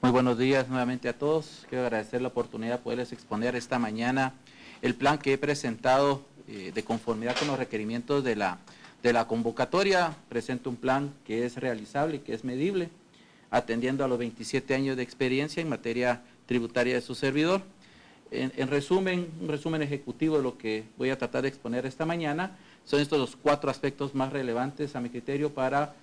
Muy buenos días nuevamente a todos. Quiero agradecer la oportunidad de poderles exponer esta mañana el plan que he presentado de conformidad con los requerimientos de la convocatoria. Presento un plan que es realizable y que es medible, atendiendo a los 27 años de experiencia en materia tributaria de su servidor. En resumen, un resumen ejecutivo de lo que voy a tratar de exponer esta mañana, son estos los 4 aspectos más relevantes a mi criterio para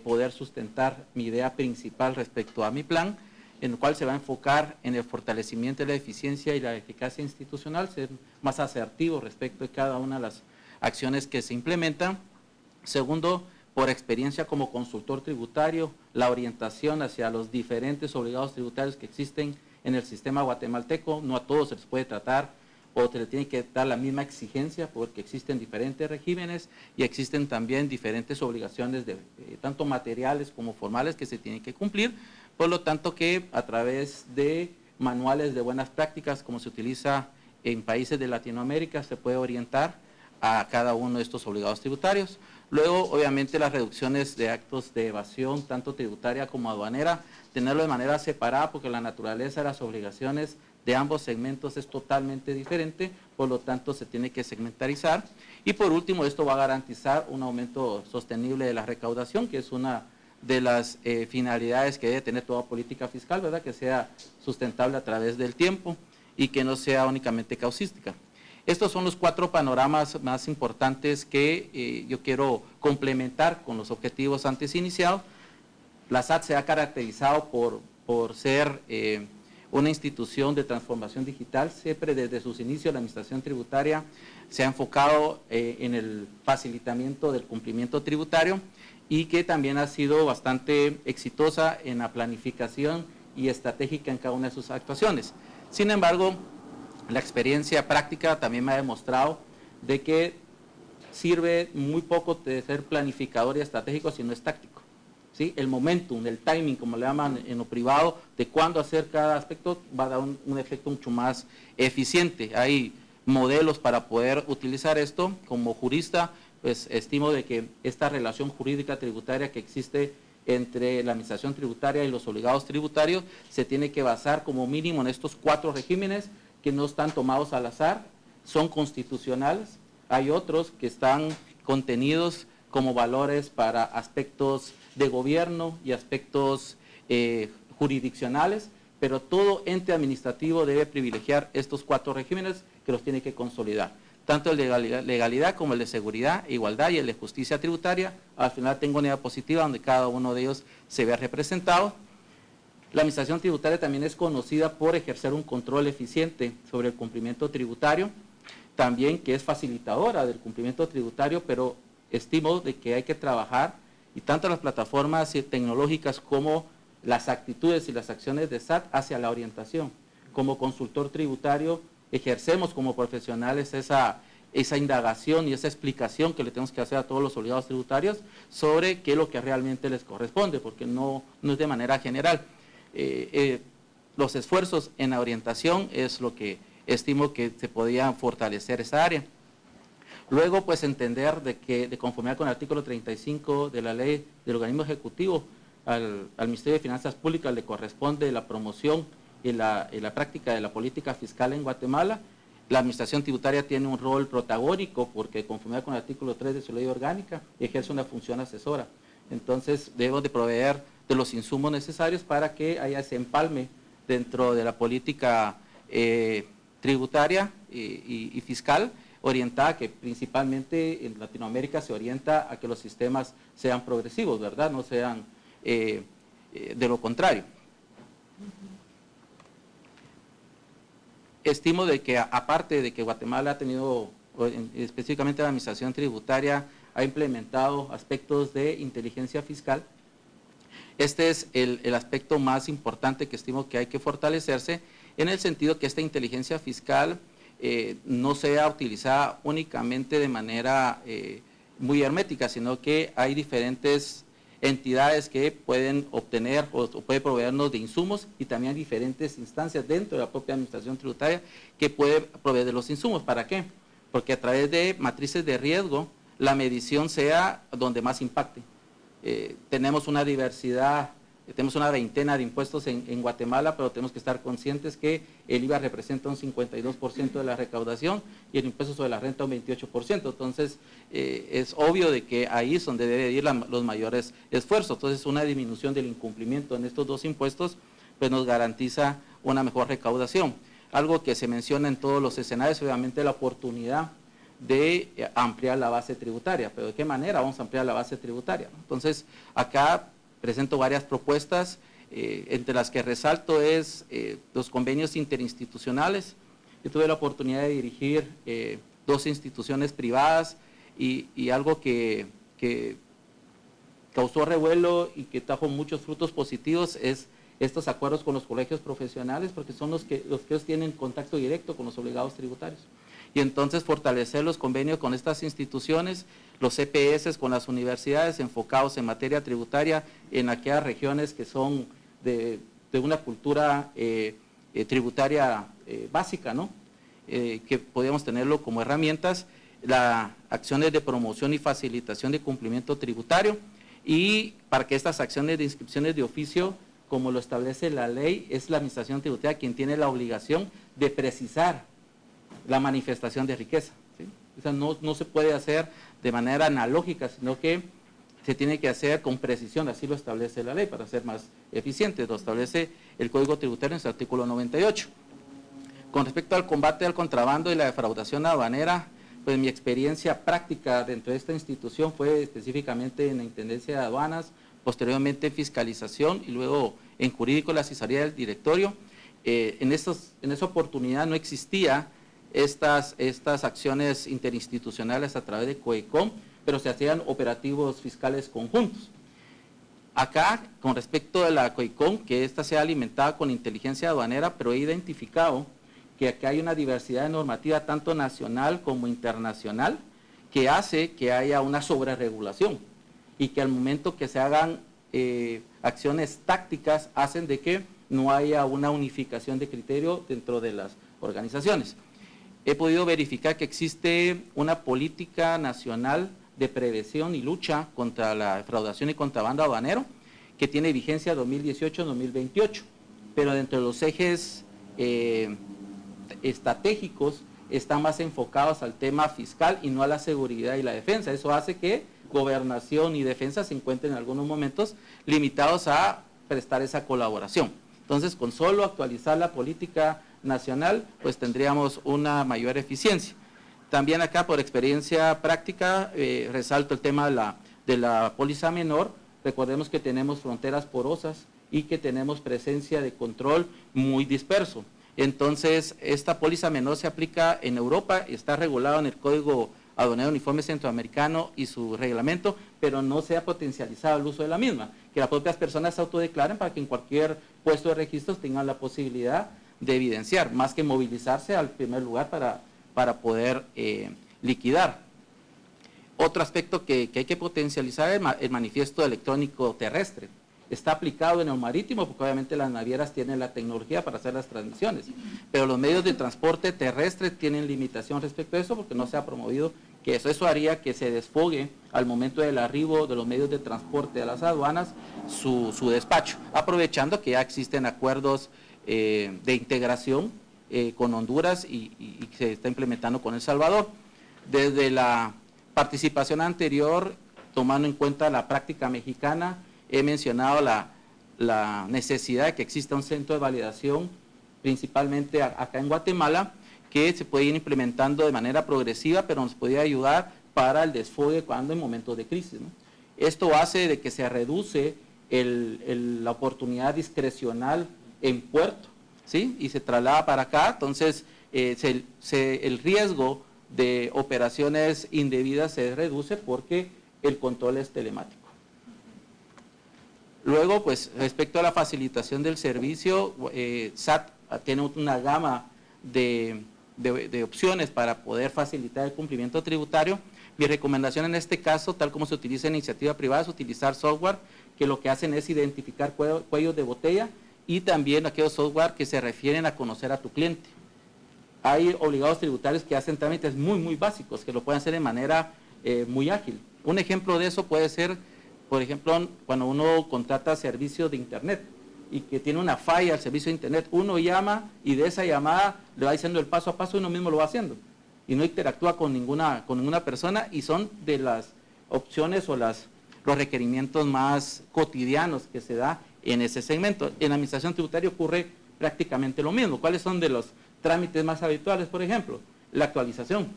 poder sustentar mi idea principal respecto a mi plan, en el cual se va a enfocar en el fortalecimiento de la eficiencia y la eficacia institucional, ser más asertivo respecto de cada una de las acciones que se implementan. Segundo, por experiencia como consultor tributario, la orientación hacia los diferentes obligados tributarios que existen en el sistema guatemalteco. No a todos se les puede tratar o se les tiene que dar la misma exigencia porque existen diferentes regímenes y existen también diferentes obligaciones tanto materiales como formales que se tienen que cumplir. Por lo tanto que a través de manuales de buenas prácticas como se utiliza en países de Latinoamérica se puede orientar a cada uno de estos obligados tributarios. Luego, obviamente, las reducciones de actos de evasión, tanto tributaria como aduanera, tenerlo de manera separada porque la naturaleza de las obligaciones de ambos segmentos es totalmente diferente, por lo tanto se tiene que segmentarizar. Y por último, esto va a garantizar un aumento sostenible de la recaudación, que es una de las finalidades que debe tener toda política fiscal, ¿verdad? Que sea sustentable a través del tiempo y que no sea únicamente causística. Estos son los 4 panoramas más importantes que yo quiero complementar con los objetivos antes iniciados. La SAT se ha caracterizado por ser una institución de transformación digital. Siempre desde sus inicios la administración tributaria se ha enfocado en el facilitamiento del cumplimiento tributario y que también ha sido bastante exitosa en la planificación y estratégica en cada una de sus actuaciones. Sin embargo, la experiencia práctica también me ha demostrado de que sirve muy poco de ser planificador y estratégico si no es táctico, ¿sí? El momentum, el timing, como le llaman en lo privado, de cuándo hacer cada aspecto va a dar un efecto mucho más eficiente. Hay modelos para poder utilizar esto. Como jurista, pues estimo de que esta relación jurídica tributaria que existe entre la administración tributaria y los obligados tributarios se tiene que basar como mínimo en estos 4 regímenes que no están tomados al azar, son constitucionales. Hay otros que están contenidos como valores para aspectos de gobierno y aspectos jurisdiccionales, pero todo ente administrativo debe privilegiar estos 4 regímenes que los tiene que consolidar. Tanto el de legalidad como el de seguridad, igualdad y el de justicia tributaria. Al final tengo una diapositiva donde cada uno de ellos se ve representado. La administración tributaria también es conocida por ejercer un control eficiente sobre el cumplimiento tributario, también que es facilitadora del cumplimiento tributario, pero estimo de que hay que trabajar y tanto las plataformas tecnológicas como las actitudes y las acciones de SAT hacia la orientación. Como consultor tributario ejercemos como profesionales esa indagación y esa explicación que le tenemos que hacer a todos los obligados tributarios sobre qué es lo que realmente les corresponde, porque no es de manera general. Los esfuerzos en la orientación es lo que estimo que se podía fortalecer esa área. Luego, pues entender de que de conformidad con el artículo 35 de la ley del organismo ejecutivo, al Ministerio de Finanzas Públicas le corresponde la promoción y la práctica de la política fiscal en Guatemala. La administración tributaria tiene un rol protagónico porque de conformidad con el artículo 3 de su ley orgánica ejerce una función asesora. Entonces debemos de proveer de los insumos necesarios para que haya ese empalme dentro de la política tributaria y fiscal orientada, que principalmente en Latinoamérica se orienta a que los sistemas sean progresivos, ¿verdad? No sean de lo contrario. Estimo de que aparte de que Guatemala ha tenido, específicamente la administración tributaria, ha implementado aspectos de inteligencia fiscal. Este es el aspecto más importante que estimo que hay que fortalecerse, en el sentido que esta inteligencia fiscal no sea utilizada únicamente de manera muy hermética, sino que hay diferentes entidades que pueden obtener o pueden proveernos de insumos, y también hay diferentes instancias dentro de la propia administración tributaria que puede proveer de los insumos. ¿Para qué? Porque a través de matrices de riesgo la medición sea donde más impacte. Tenemos una diversidad tenemos una veintena de impuestos en Guatemala, pero tenemos que estar conscientes que el IVA representa un 52% de la recaudación y el impuesto sobre la renta un 28%. Entonces, es obvio de que ahí es donde deben ir los mayores esfuerzos. Entonces, una disminución del incumplimiento en estos dos impuestos pues nos garantiza una mejor recaudación. Algo que se menciona en todos los escenarios, obviamente la oportunidad de ampliar la base tributaria. ¿Pero de qué manera vamos a ampliar la base tributaria? Entonces, acá presento varias propuestas, entre las que resalto es los convenios interinstitucionales. Yo tuve la oportunidad de dirigir dos instituciones privadas y algo que causó revuelo y que trajo muchos frutos positivos es estos acuerdos con los colegios profesionales, porque son los que ellos tienen contacto directo con los obligados tributarios. Y entonces fortalecer los convenios con estas instituciones, los EPS con las universidades enfocados en materia tributaria en aquellas regiones que son de una cultura tributaria básica, ¿no? Que podemos tenerlo como herramientas, las acciones de promoción y facilitación de cumplimiento tributario, y para que estas acciones de inscripciones de oficio, como lo establece la ley, es la administración tributaria quien tiene la obligación de precisar la manifestación de riqueza, ¿sí? O sea, no se puede hacer de manera analógica, sino que se tiene que hacer con precisión, así lo establece la ley, para ser más eficiente, lo establece el Código Tributario en su artículo 98. Con respecto al combate al contrabando y la defraudación aduanera, pues mi experiencia práctica dentro de esta institución fue específicamente en la Intendencia de Aduanas, posteriormente en fiscalización y luego en jurídico, la asesoría del directorio. En esa oportunidad no existía estas acciones interinstitucionales a través de COECOM, pero se hacían operativos fiscales conjuntos. Acá, con respecto a la COECOM, que esta sea alimentada con inteligencia aduanera, pero he identificado que acá hay una diversidad de normativa tanto nacional como internacional que hace que haya una sobreregulación y que al momento que se hagan acciones tácticas hacen de que no haya una unificación de criterio dentro de las organizaciones. He podido verificar que existe una política nacional de prevención y lucha contra la defraudación y contrabando aduanero que tiene vigencia 2018-2028, pero dentro de los ejes estratégicos están más enfocados al tema fiscal y no a la seguridad y la defensa. Eso hace que gobernación y defensa se encuentren en algunos momentos limitados a prestar esa colaboración. Entonces, con solo actualizar la política nacional, pues tendríamos una mayor eficiencia. También acá, por experiencia práctica, resalto el tema de la póliza menor. Recordemos que tenemos fronteras porosas y que tenemos presencia de control muy disperso. Entonces, esta póliza menor se aplica en Europa, está regulado en el Código Aduanero Uniforme Centroamericano y su reglamento, pero no se ha potencializado el uso de la misma, que las propias personas se autodeclaren para que en cualquier puesto de registros tengan la posibilidad de evidenciar, más que movilizarse al primer lugar para poder liquidar. Otro aspecto que hay que potencializar es el manifiesto electrónico terrestre. Está aplicado en el marítimo porque obviamente las navieras tienen la tecnología para hacer las transmisiones, pero los medios de transporte terrestre tienen limitación respecto a eso porque no se ha promovido que eso haría que se desfogue al momento del arribo de los medios de transporte a las aduanas su despacho, aprovechando que ya existen acuerdos de integración con Honduras y se está implementando con El Salvador. Desde la participación anterior, tomando en cuenta la práctica mexicana, he mencionado la necesidad de que exista un centro de validación, principalmente acá en Guatemala, que se puede ir implementando de manera progresiva, pero nos podría ayudar para el desfogue cuando en momentos de crisis, ¿no? Esto hace de que se reduce la oportunidad discrecional en puerto, ¿sí? Y se traslada para acá, entonces el riesgo de operaciones indebidas se reduce porque el control es telemático. Luego, pues, respecto a la facilitación del servicio, SAT tiene una gama de opciones para poder facilitar el cumplimiento tributario. Mi recomendación en este caso, tal como se utiliza en iniciativa privada, es utilizar software que lo que hacen es identificar cuellos de botella y también aquellos software que se refieren a conocer a tu cliente. Hay obligados tributarios que hacen trámites muy básicos, que lo pueden hacer de manera muy ágil. Un ejemplo de eso puede ser por ejemplo, cuando uno contrata servicios de Internet y que tiene una falla al servicio de Internet, uno llama y de esa llamada le va diciendo el paso a paso y uno mismo lo va haciendo. Y no interactúa con ninguna persona, y son de las opciones o los requerimientos más cotidianos que se da en ese segmento. En la administración tributaria ocurre prácticamente lo mismo. ¿Cuáles son de los trámites más habituales? Por ejemplo, la actualización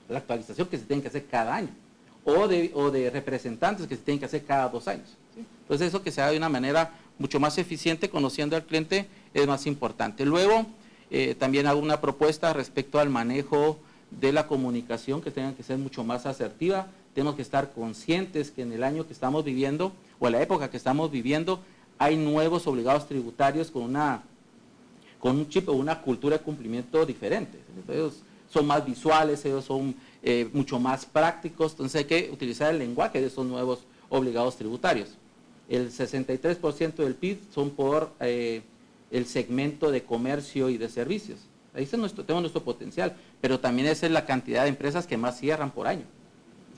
que se tiene que hacer cada año, o de representantes que se tienen que hacer cada 2 años. ¿Sí? Entonces eso que se haga de una manera mucho más eficiente, conociendo al cliente, es más importante. Luego, también hago una propuesta respecto al manejo de la comunicación, que tenga que ser mucho más asertiva. Tenemos que estar conscientes que en el año que estamos viviendo, o en la época que estamos viviendo, hay nuevos obligados tributarios con un chip o una cultura de cumplimiento diferente. Ellos son más visuales, ellos son mucho más prácticos, entonces hay que utilizar el lenguaje de esos nuevos obligados tributarios. El 63% del PIB son por el segmento de comercio y de servicios. Ahí tenemos nuestro potencial, pero también esa es la cantidad de empresas que más cierran por año.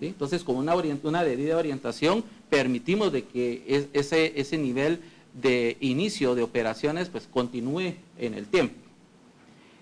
¿Sí? Entonces, con una debida orientación, permitimos de que ese nivel de inicio de operaciones pues continúe en el tiempo.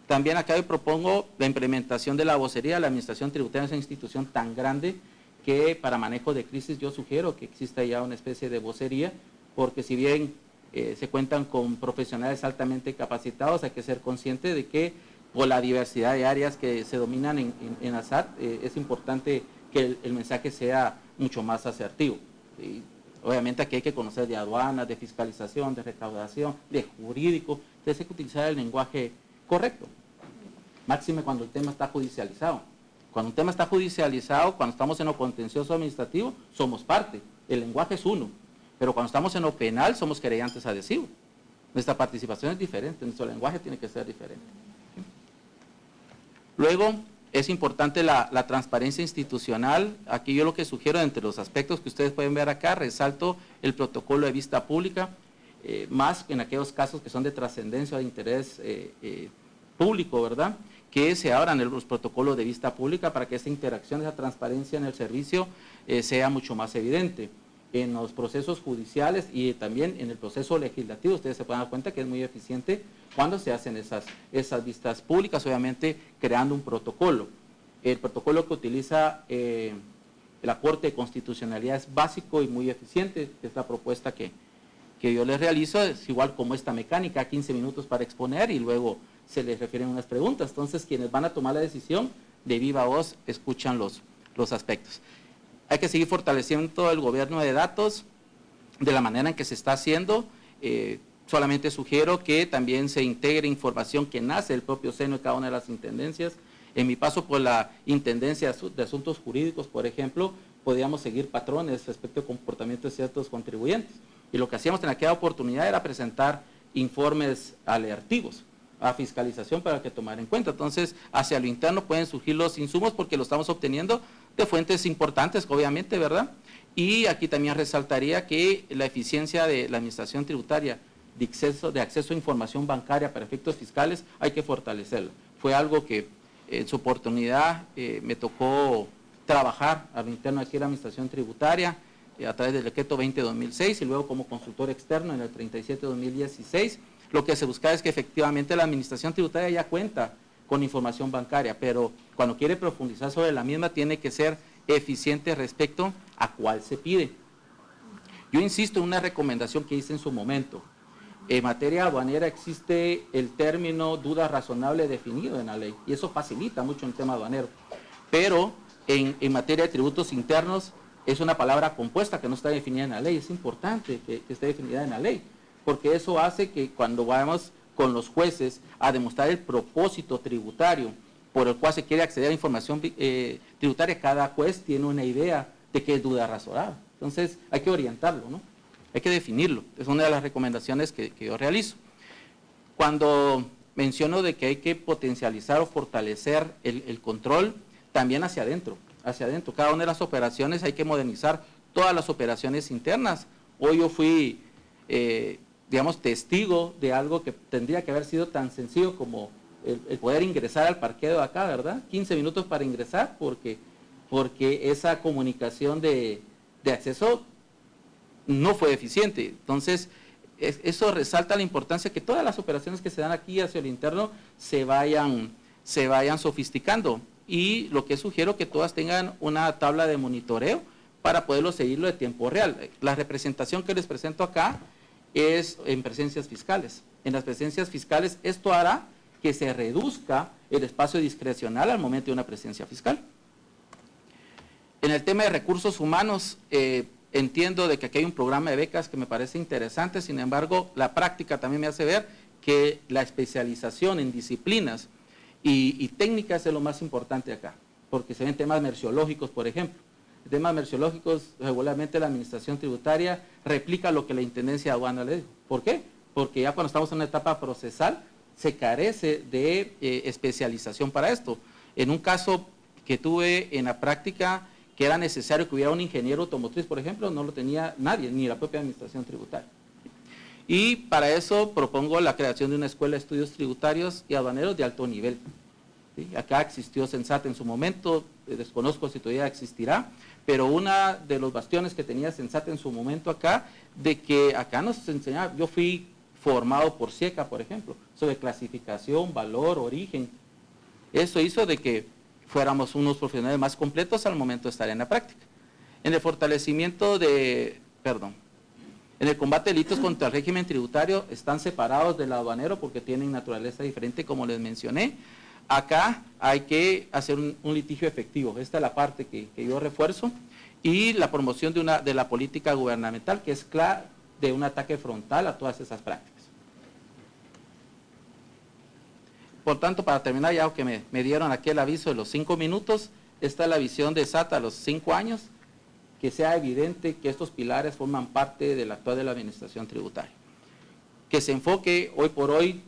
También acá yo propongo la implementación de la vocería. La administración tributaria es una institución tan grande que para manejo de crisis yo sugiero que exista ya una especie de vocería, porque si bien se cuentan con profesionales altamente capacitados, hay que ser consciente de que por la diversidad de áreas que se dominan en la SAT, es importante que el mensaje sea mucho más asertivo. ¿Sí? Obviamente aquí hay que conocer de aduanas, de fiscalización, de recaudación, de jurídico, entonces hay que utilizar el lenguaje correcto, máxime cuando el tema está judicializado. Cuando un tema está judicializado, cuando estamos en lo contencioso administrativo, somos parte, el lenguaje es uno, pero cuando estamos en lo penal, somos querellantes adhesivos. Nuestra participación es diferente, nuestro lenguaje tiene que ser diferente. Luego, es importante la transparencia institucional. Aquí yo lo que sugiero, entre los aspectos que ustedes pueden ver acá, resalto el protocolo de vista pública, más en aquellos casos que son de trascendencia o de interés público, ¿verdad?, que se abran los protocolos de vista pública para que esa interacción, esa transparencia en el servicio sea mucho más evidente. En los procesos judiciales y también en el proceso legislativo, ustedes se pueden dar cuenta que es muy eficiente cuando se hacen esas vistas públicas, obviamente creando un protocolo. El protocolo que utiliza la Corte de Constitucionalidad es básico y muy eficiente, es la propuesta que yo les realizo, es igual como esta mecánica, 15 minutos para exponer y luego se les refieren unas preguntas. Entonces, quienes van a tomar la decisión, de viva voz, escuchan los aspectos. Hay que seguir fortaleciendo el gobierno de datos de la manera en que se está haciendo. Solamente sugiero que también se integre información que nace del propio seno de cada una de las intendencias. En mi paso por la Intendencia de Asuntos Jurídicos, por ejemplo, podíamos seguir patrones respecto al comportamiento de ciertos contribuyentes. Y lo que hacíamos en aquella oportunidad era presentar informes alertivos a fiscalización para que tomar en cuenta. Entonces, hacia lo interno pueden surgir los insumos porque lo estamos obteniendo de fuentes importantes, obviamente, ¿verdad? Y aquí también resaltaría que la eficiencia de la administración tributaria de acceso a información bancaria para efectos fiscales hay que fortalecerla. Fue algo que en su oportunidad me tocó trabajar a lo interno aquí en la administración tributaria a través del decreto 20-2006 y luego como consultor externo en el 37-2016. Lo que se busca es que efectivamente la administración tributaria ya cuenta con información bancaria, pero cuando quiere profundizar sobre la misma tiene que ser eficiente respecto a cuál se pide. Yo insisto en una recomendación que hice en su momento. En materia aduanera existe el término duda razonable definido en la ley y eso facilita mucho el tema aduanero, pero en materia de tributos internos es una palabra compuesta que no está definida en la ley. Es importante que esté definida en la ley, porque eso hace que cuando vayamos con los jueces a demostrar el propósito tributario por el cual se quiere acceder a información tributaria, cada juez tiene una idea de qué es duda razonable. Entonces hay que orientarlo, ¿no? Hay que definirlo. Es una de las recomendaciones que yo realizo. Cuando menciono de que hay que potencializar o fortalecer el control, también hacia adentro. Cada una de las operaciones hay que modernizar todas las operaciones internas. Hoy yo fui digamos, testigo de algo que tendría que haber sido tan sencillo como el poder ingresar al parqueo de acá, ¿verdad? 15 minutos para ingresar, porque esa comunicación de acceso no fue eficiente. Entonces, eso resalta la importancia que todas las operaciones que se dan aquí hacia el interno se vayan sofisticando. Y lo que sugiero que todas tengan una tabla de monitoreo para poderlo seguirlo de tiempo real. La representación que les presento acá es en presencias fiscales. En las presencias fiscales esto hará que se reduzca el espacio discrecional al momento de una presencia fiscal. En el tema de recursos humanos, entiendo de que aquí hay un programa de becas que me parece interesante, sin embargo, la práctica también me hace ver que la especialización en disciplinas y técnicas es lo más importante acá, porque se ven temas merciológicos, por ejemplo. En temas merciológicos, regularmente la administración tributaria replica lo que la Intendencia de Aduana le dijo. ¿Por qué? Porque ya cuando estamos en una etapa procesal, se carece de especialización para esto. En un caso que tuve en la práctica, que era necesario que hubiera un ingeniero automotriz, por ejemplo, no lo tenía nadie, ni la propia administración tributaria. Y para eso propongo la creación de una escuela de estudios tributarios y aduaneros de alto nivel. ¿Sí? Acá existió Sensat en su momento, desconozco si todavía existirá, pero una de los bastiones que tenía Sensat en su momento acá, de que acá nos enseñaba, yo fui formado por SIECA, por ejemplo, sobre clasificación, valor, origen. Eso hizo de que fuéramos unos profesionales más completos al momento de estar en la práctica. En el fortalecimiento en el combate de delitos contra el régimen tributario están separados del aduanero porque tienen naturaleza diferente, como les mencioné. Acá hay que hacer un litigio efectivo. Esta es la parte que yo refuerzo. Y la promoción de la política gubernamental, que es clara de un ataque frontal a todas esas prácticas. Por tanto, para terminar, ya que me dieron aquí el aviso de los 5 minutos, esta es la visión de SAT a los 5 años, que sea evidente que estos pilares forman parte del actual de la administración tributaria. Que se enfoque hoy por hoy,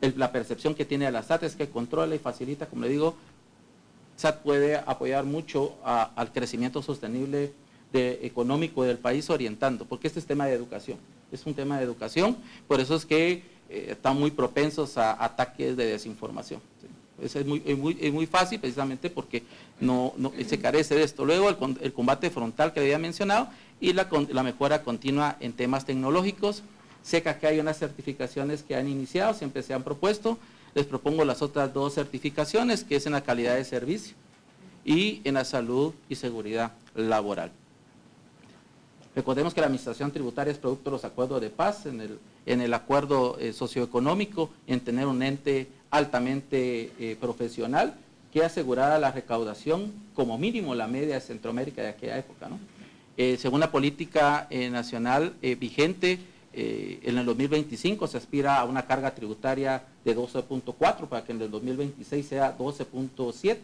la percepción que tiene de la SAT es que controla y facilita, como le digo, SAT puede apoyar mucho al crecimiento sostenible económico del país orientando, porque este es tema de educación, es un tema de educación, por eso es que están muy propensos a ataques de desinformación. ¿Sí? Es muy fácil precisamente porque no se carece de esto. Luego el combate frontal que había mencionado y la mejora continua en temas tecnológicos. Sé que acá hay unas certificaciones que han iniciado, siempre se han propuesto. Les propongo las otras 2 certificaciones, que es en la calidad de servicio y en la salud y seguridad laboral. Recordemos que la administración tributaria es producto de los acuerdos de paz, en el acuerdo socioeconómico, en tener un ente altamente profesional que asegurara la recaudación como mínimo la media de Centroamérica de aquella época, ¿no? Según la política nacional vigente, en el 2025 se aspira a una carga tributaria de 12.4 para que en el 2026 sea 12.7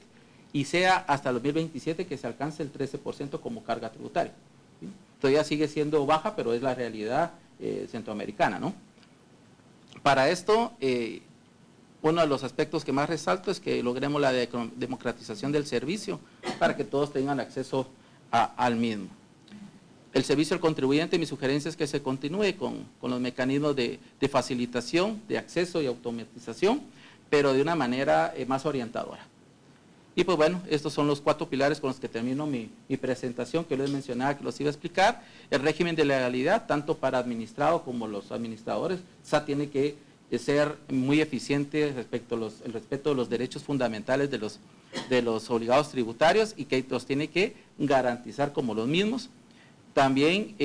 y sea hasta el 2027 que se alcance el 13% como carga tributaria. ¿Sí? Todavía sigue siendo baja, pero es la realidad centroamericana, ¿no? Para esto, uno de los aspectos que más resalto es que logremos la democratización del servicio para que todos tengan acceso al mismo. El servicio al contribuyente, mi sugerencia es que se continúe con los mecanismos de facilitación, de acceso y automatización, pero de una manera más orientadora. Y pues bueno, estos son los 4 pilares con los que termino mi presentación, que les mencionaba que los iba a explicar. El régimen de legalidad, tanto para administrado como los administradores, SAT tiene que ser muy eficiente respecto a el respeto de los derechos fundamentales de los obligados tributarios y que los tiene que garantizar como los mismos. También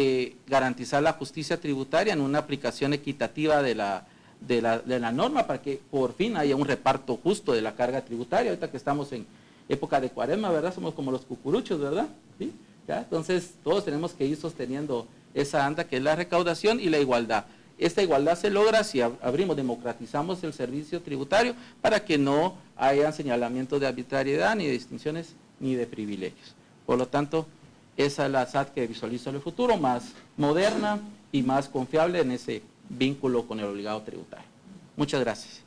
garantizar la justicia tributaria en una aplicación equitativa de la norma para que por fin haya un reparto justo de la carga tributaria. Ahorita que estamos en época de cuaresma, ¿verdad? Somos como los cucuruchos, ¿verdad? ¿Sí? ¿Ya? Entonces, todos tenemos que ir sosteniendo esa anda que es la recaudación y la igualdad. Esta igualdad se logra si democratizamos el servicio tributario para que no haya señalamientos de arbitrariedad, ni de distinciones, ni de privilegios. Por lo tanto, esa es la SAT que visualizo en el futuro, más moderna y más confiable en ese vínculo con el obligado tributario. Muchas gracias.